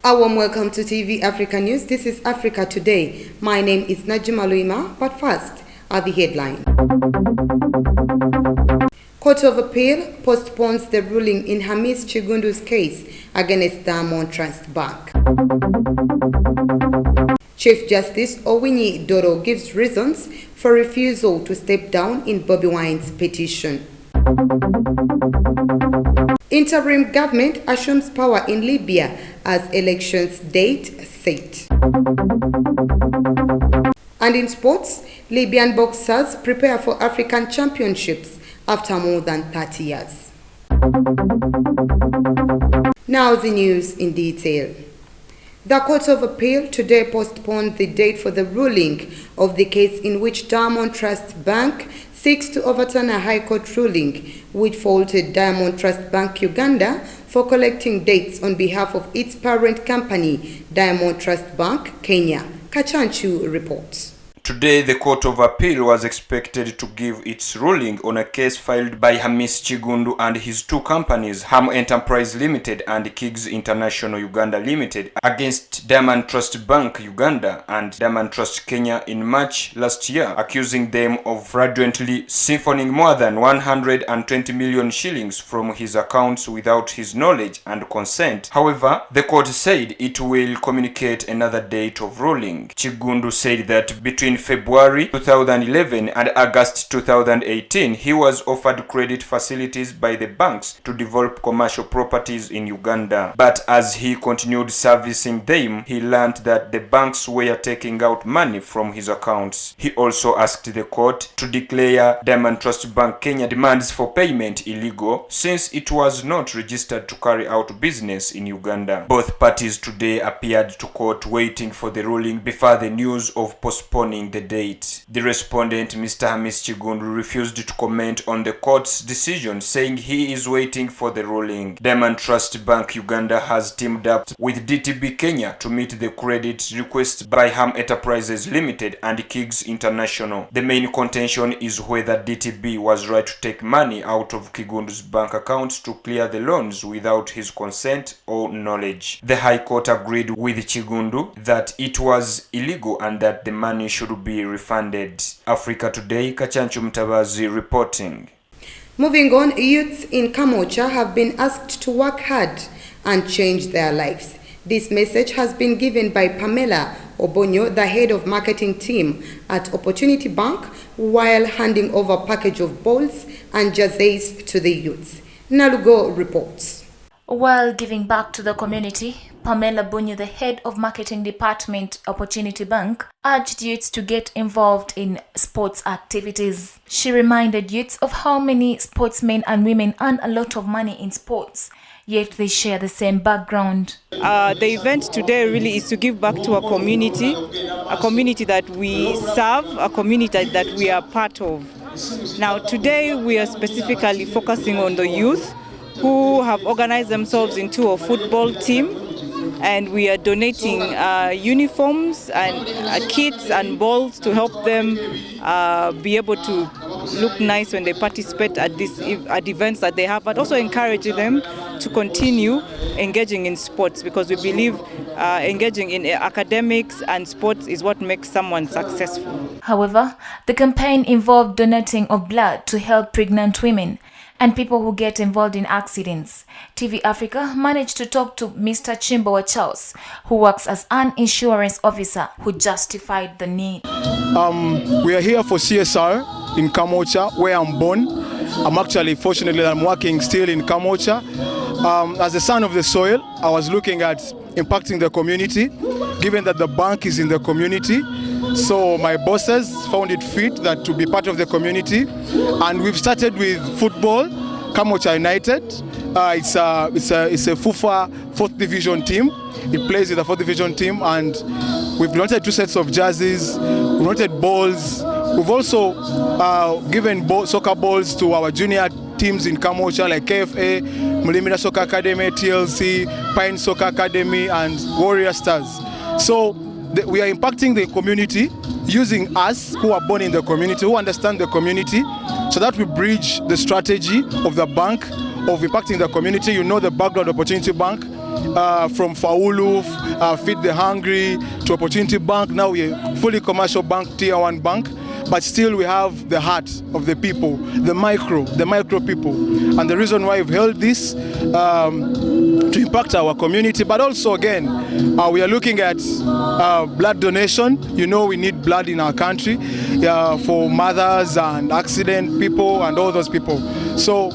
A warm welcome to TV Africa News. This is Africa Today. My name is Najima Luima, but first are the headlines. Court of Appeal postpones the ruling in Hamis Chigundu's case against Diamond Trust Bank. Chief Justice Owinyi Doro gives reasons for refusal to step down in Bobi Wine's petition. Interim government assumes power in Libya as elections date set. And in sports, Libyan boxers prepare for African Championships after more than 30 years. Now the news in detail. The Court of Appeal today postponed the date for the ruling of the case in which Diamond Trust Bank seeks to overturn a High Court ruling which faulted Diamond Trust Bank Uganda for collecting debts on behalf of its parent company, Diamond Trust Bank Kenya. Kachanchu reports. Today, the Court of Appeal was expected to give its ruling on a case filed by Hamis Chigundu and his two companies, Ham Enterprise Limited and Kiggs International Uganda Limited, against Diamond Trust Bank Uganda and Diamond Trust Kenya in March last year, accusing them of fraudulently siphoning more than 120 million shillings from his accounts without his knowledge and consent. However, the court said it will communicate another date of ruling. Chigundu said that between February 2011 and August 2018, he was offered credit facilities by the banks to develop commercial properties in Uganda. But as he continued servicing them, he learned that the banks were taking out money from his accounts. He also asked the court to declare Diamond Trust Bank Kenya demands for payment illegal since it was not registered to carry out business in Uganda. Both parties today appeared to court waiting for the ruling before the news of postponing the date. The respondent, Mr. Hamis Chigundu, refused to comment on the court's decision, saying he is waiting for the ruling. Diamond Trust Bank Uganda has teamed up with DTB Kenya to meet the credit request by Ham Enterprises Limited and Kiggs International. The main contention is whether DTB was right to take money out of Chigundu's bank accounts to clear the loans without his consent or knowledge. The High Court agreed with Chigundu that it was illegal and that the money should be refunded. Africa Today, Kachanchu Mtabazi reporting. Moving on, youths in Kamocha have been asked to work hard and change their lives. This message has been given by Pamela Obonyo, the head of marketing team at Opportunity Bank, while handing over a package of balls and jerseys to the youths. Nalugo reports. While giving back to the community, Pamela Bunyu, the head of marketing department, Opportunity Bank, urged youths to get involved in sports activities. She reminded youths of how many sportsmen and women earn a lot of money in sports, yet they share the same background. The event today really is to give back to a community that we serve, a community that we are part of. Now today we are specifically focusing on the youth who have organized themselves into a football team, and we are donating uniforms and kits and balls to help them be able to look nice when they participate at events that they have, but also encouraging them to continue engaging in sports, because we believe engaging in academics and sports is what makes someone successful. However, the campaign involved donating of blood to help pregnant women and people who get involved in accidents. TV Africa managed to talk to Mr. Chimbo Wachaus, who works as an insurance officer, who justified the need. We are here for CSR in Kamocha, where I'm born. Fortunately, I'm working still in Kamocha. As a son of the soil, I was looking at impacting the community, given that the bank is in the community. So my bosses found it fit that to be part of the community, and we've started with football, Kamocha United. It's a FUFA 4th division team. It plays with the 4th division team, and we've donated 2 sets of jerseys, we've donated balls. We've also given soccer balls to our junior teams in Kamocha, like KFA, Mulimira Soccer Academy, TLC, Pine Soccer Academy, and Warrior Stars. So we are impacting the community using us who are born in the community, who understand the community, so that we bridge the strategy of the bank of impacting the community. You know the background of Opportunity Bank. from Faulu, Feed the Hungry, to Opportunity Bank. Now we're a fully commercial bank, tier 1 bank. But still we have the heart of the people, the micro people. And the reason why we've held this to impact our community, but also again, we are looking at blood donation. You know, we need blood in our country for mothers and accident people and all those people. So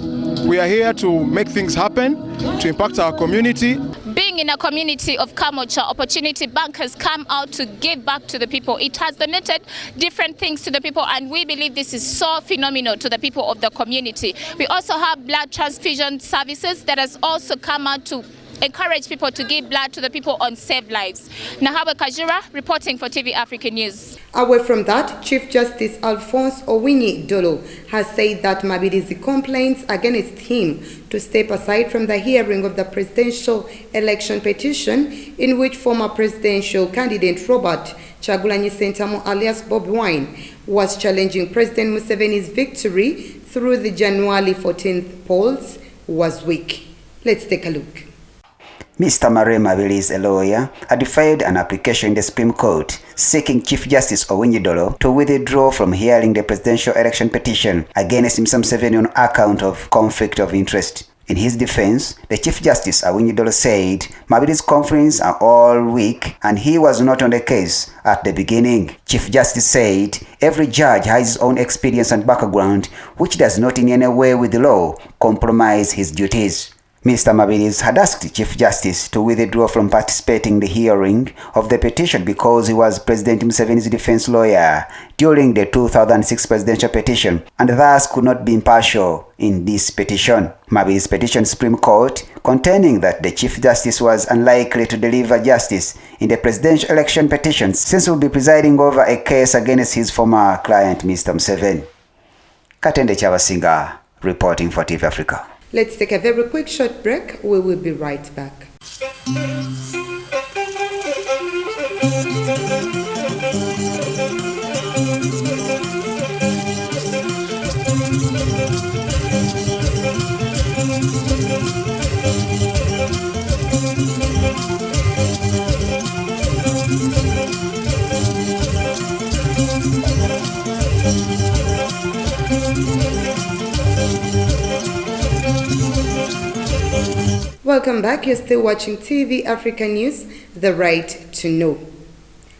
we are here to make things happen, to impact our community. Being in a community of Kamocha, Opportunity Bank has come out to give back to the people. It has donated different things to the people, and we believe this is so phenomenal to the people of the community. We also have blood transfusion services that has also come out to encourage people to give blood to the people on Save Lives. Nahawe Kajura reporting for TV African News. Away from that, Chief Justice Alphonse Owinyi Dolo has said that Mabirizi complaints against him to step aside from the hearing of the presidential election petition in which former presidential candidate Robert Chagulanyi Sentamu alias Bobi Wine was challenging President Museveni's victory through the January 14th polls was weak. Let's take a look. Mr. Mare Mabirizi, a lawyer, had filed an application in the Supreme Court seeking Chief Justice Owinyi Dolo to withdraw from hearing the presidential election petition against Mr. Museveni on account of conflict of interest. In his defense, the Chief Justice Owinyi Dolo said Mabirizi's complaints are all weak and he was not on the case at the beginning. Chief Justice said every judge has his own experience and background, which does not in any way with the law compromise his duties. Mr. Mabirizi had asked Chief Justice to withdraw from participating in the hearing of the petition because he was President Museveni's defense lawyer during the 2006 presidential petition and thus could not be impartial in this petition. Mabirizi's petition Supreme Court containing that the Chief Justice was unlikely to deliver justice in the presidential election petition since he will be presiding over a case against his former client Mr. Museveni. Katende Chabasinga reporting for TV Africa. Let's take a very quick short break. We will be right back. Welcome back. You're still watching TV African News, The Right to Know.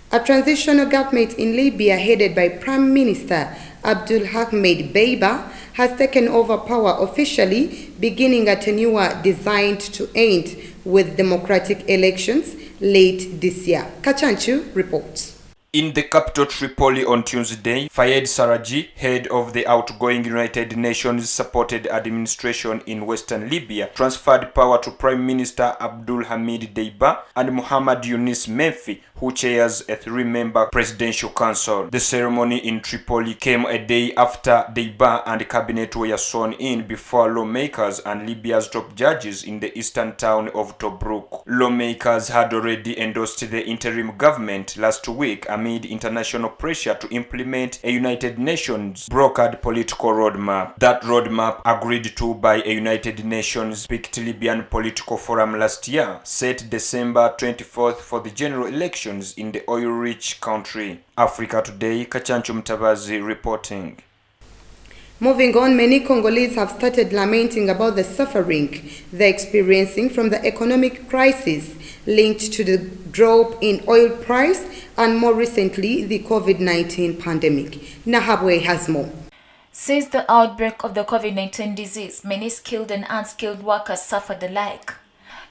A transitional government in Libya headed by Prime Minister Abdul Ahmed Beiba has taken over power officially, beginning a tenure designed to end with democratic elections late this year. Kachanchu reports. In the capital Tripoli on Tuesday, Fayed Sarraj, head of the outgoing United Nations-supported administration in western Libya, transferred power to Prime Minister Abdul Hamid Deiba and Muhammad Yunus Menfi, who chairs a 3-member presidential council. The ceremony in Tripoli came a day after Deiba and cabinet were sworn in before lawmakers and Libya's top judges in the eastern town of Tobruk. Lawmakers had already endorsed the interim government last week amid international pressure to implement a United Nations brokered political roadmap. That roadmap, agreed to by a United Nations-picked Libyan political forum last year, set December 24th for the general elections in the oil-rich country. Africa Today, Kachanchu Mtabazi reporting. Moving on, many Congolese have started lamenting about the suffering they're experiencing from the economic crisis linked to the drop in oil price and more recently the COVID-19 pandemic. Nahabwe has more. Since the outbreak of the COVID-19 disease, many skilled and unskilled workers suffered alike.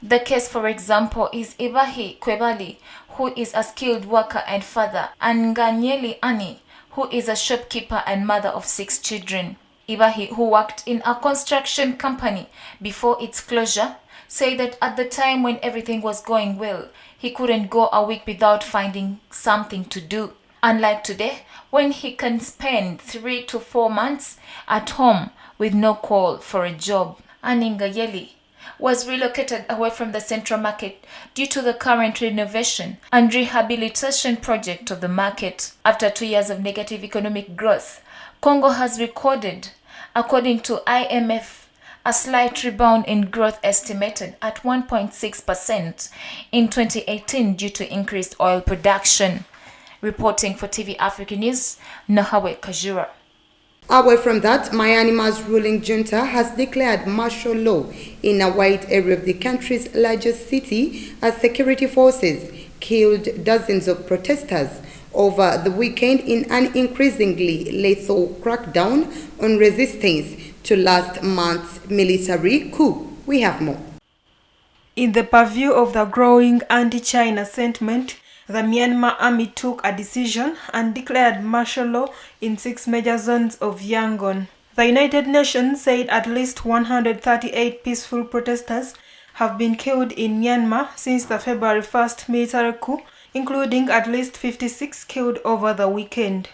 The case, for example, is Ibahi Kwebali, who is a skilled worker and father, and Nganyeli Ani, who is a shopkeeper and mother of 6 children. Ibahi, who worked in a construction company before its closure, said that at the time when everything was going well, he couldn't go a week without finding something to do. Unlike today, when he can spend 3 to 4 months at home with no call for a job. Aningayeli was relocated away from the central market due to the current renovation and rehabilitation project of the market. After 2 years of negative economic growth, Congo has recorded, according to IMF, a slight rebound in growth estimated at 1.6% in 2018 due to increased oil production. Reporting for TV Africa News, Nahawe Kajura. Away from that, Myanmar's ruling junta has declared martial law in a wide area of the country's largest city as security forces killed dozens of protesters over the weekend in an increasingly lethal crackdown on resistance to last month's military coup. We have more. In the purview of the growing anti-China sentiment, the Myanmar army took a decision and declared martial law in 6 major zones of Yangon. The United Nations said at least 138 peaceful protesters have been killed in Myanmar since the February 1st military coup, including at least 56 killed over the weekend.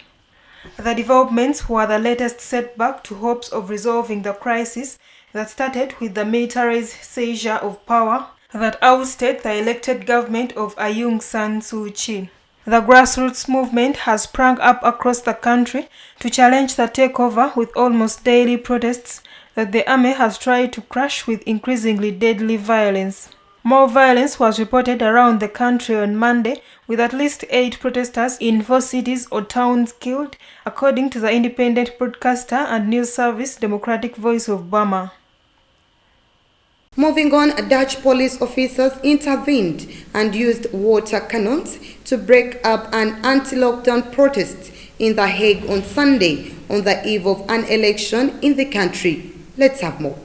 The developments were the latest setback to hopes of resolving the crisis that started with the military's seizure of power that ousted the elected government of Aung San Suu Kyi. The grassroots movement has sprung up across the country to challenge the takeover, with almost daily protests that the army has tried to crush with increasingly deadly violence. More violence was reported around the country on Monday, with at least 8 protesters in 4 cities or towns killed, according to the independent broadcaster and news service Democratic Voice of Burma. Moving on, Dutch police officers intervened and used water cannons to break up an anti-lockdown protest in The Hague on Sunday on the eve of an election in the country. Let's have more.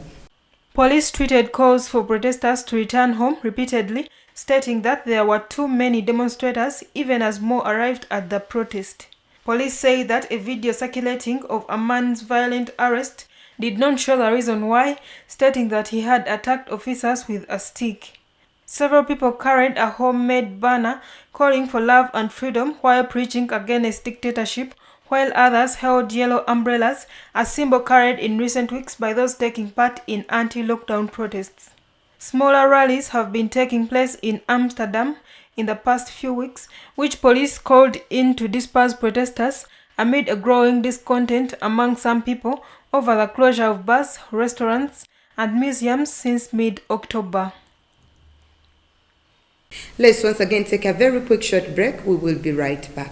Police tweeted calls for protesters to return home repeatedly, stating that there were too many demonstrators even as more arrived at the protest. Police say that a video circulating of a man's violent arrest did not show the reason why, stating that he had attacked officers with a stick. Several people carried a homemade banner calling for love and freedom while preaching against dictatorship, while others held yellow umbrellas, a symbol carried in recent weeks by those taking part in anti-lockdown protests. Smaller rallies have been taking place in Amsterdam in the past few weeks, which police called in to disperse protesters amid a growing discontent among some people over the closure of bars, restaurants, and museums since mid-October. Let's once again take a very quick short break. We will be right back.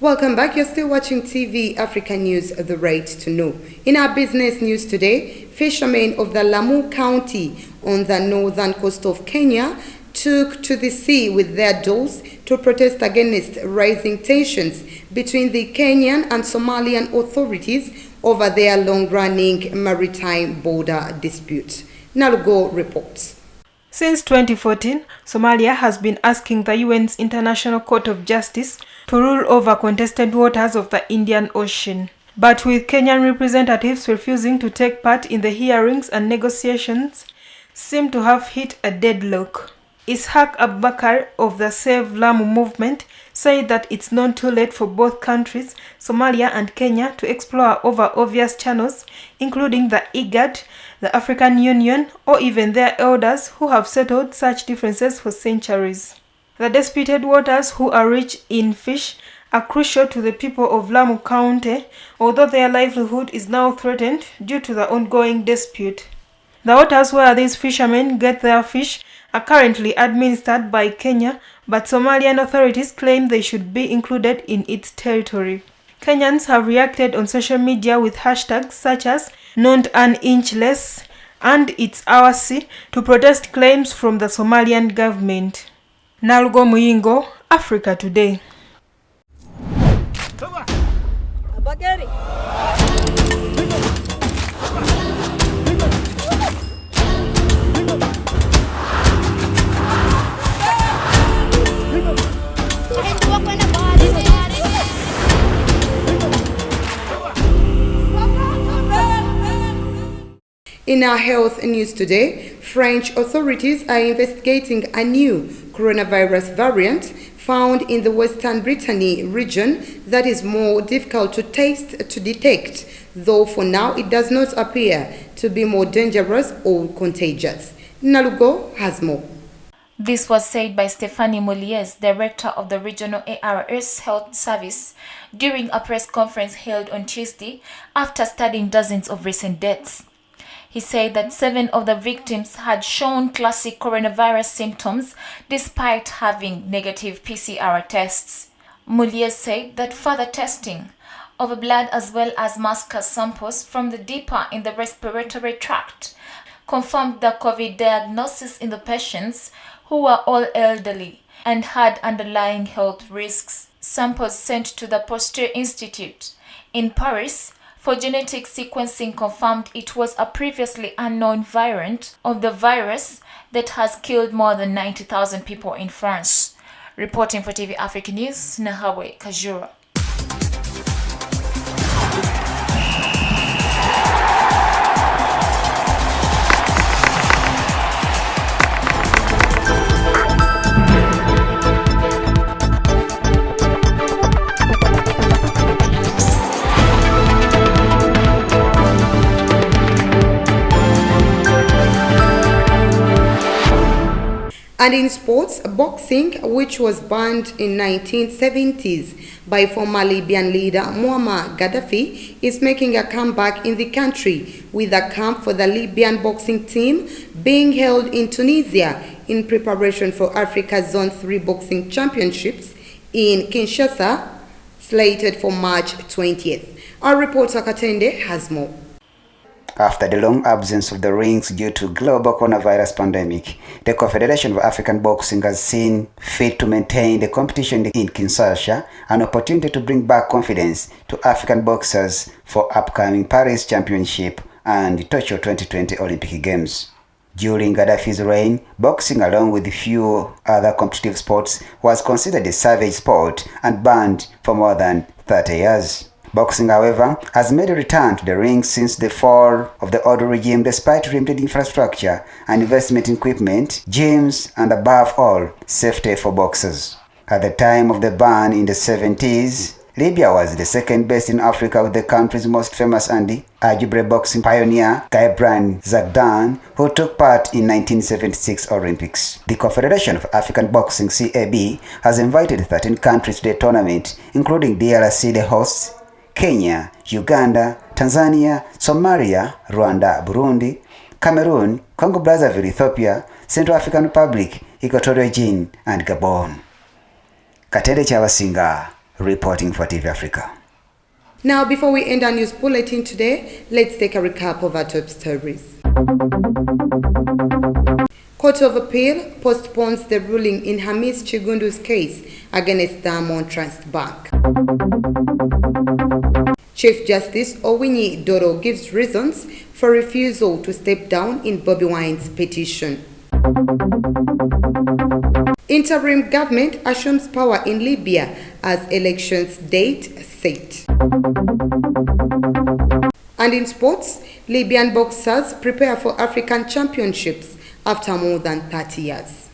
Welcome back. You're still watching TV Africa News, The Right to Know. In our business news today, fishermen of the Lamu County on the northern coast of Kenya took to the sea with their dolls to protest against rising tensions between the Kenyan and Somalian authorities over their long-running maritime border dispute. Nalugo reports. Since 2014, Somalia has been asking the UN's International Court of Justice to rule over contested waters of the Indian Ocean. But with Kenyan representatives refusing to take part in the hearings and negotiations, seem to have hit a deadlock. Ishaq Abubakar of the Save Lamu movement said that it's not too late for both countries, Somalia and Kenya, to explore over obvious channels, including the IGAD, the African Union, or even their elders who have settled such differences for centuries. The disputed waters, who are rich in fish, are crucial to the people of Lamu County, although their livelihood is now threatened due to the ongoing dispute. The waters where these fishermen get their fish are currently administered by Kenya, but Somalian authorities claim they should be included in its territory. Kenyans have reacted on social media with hashtags such as "Not an inch less" and "It's our sea" to protest claims from the Somalian government. Nalgo Muyingo, Africa Today. In our health news today, French authorities are investigating a new coronavirus variant found in the Western Brittany region that is more difficult to detect, though for now it does not appear to be more dangerous or contagious. Nalugo has more. This was said by Stephanie Moliès, director of the regional ARS Health Service, during a press conference held on Tuesday after studying dozens of recent deaths. He said that 7 of the victims had shown classic coronavirus symptoms despite having negative PCR tests. Moliès said that further testing of blood as well as muscle samples from the deeper in the respiratory tract confirmed the COVID diagnosis in the patients, who were all elderly and had underlying health risks. Samples sent to the Pasteur Institute in Paris for genetic sequencing confirmed it was a previously unknown variant of the virus that has killed more than 90,000 people in France. Reporting for TV Africa News, Nahawe Kajura. And in sports, boxing, which was banned in 1970s by former Libyan leader Muammar Gaddafi, is making a comeback in the country, with a camp for the Libyan boxing team being held in Tunisia in preparation for Africa's Zone 3 Boxing Championships in Kinshasa, slated for March 20th. Our reporter Katende has more. After the long absence of the rings due to global coronavirus pandemic, the Confederation of African Boxing has seen fit to maintain the competition in Kinshasa, an opportunity to bring back confidence to African boxers for upcoming Paris Championship and the Tokyo 2020 Olympic Games. During Gaddafi's reign, boxing, along with a few other competitive sports, was considered a savage sport and banned for more than 30 years. Boxing, however, has made a return to the ring since the fall of the old regime, despite limited infrastructure and investment in equipment, gyms, and above all, safety for boxers. At the time of the ban in the 70s, Libya was the second best in Africa, with the country's most famous and arguably boxing pioneer, Gaibran Zagdan, who took part in 1976 Olympics. The Confederation of African Boxing, CAB, has invited 13 countries to the tournament, including DRC, the hosts, Kenya, Uganda, Tanzania, Somalia, Rwanda, Burundi, Cameroon, Congo-Brazzaville, Ethiopia, Central African Republic, Equatorial Guinea, and Gabon. Katede Chawasinga, reporting for TV Africa. Now, before we end our news bulletin today, let's take a recap of our top stories. Court of Appeal postpones the ruling in Hamis Chigundu's case against Diamond Trust Bank. Chief Justice Owinyi Doro gives reasons for refusal to step down in Bobi Wine's petition. Interim government assumes power in Libya as elections date set. And in sports, Libyan boxers prepare for African Championships after more than 30 years.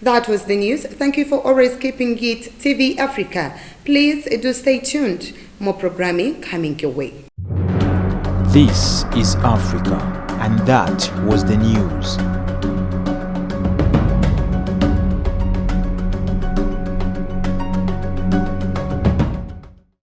That was the news. Thank you for always keeping it TV Africa. Please do stay tuned. More programming coming your way. This is Africa, and that was the news.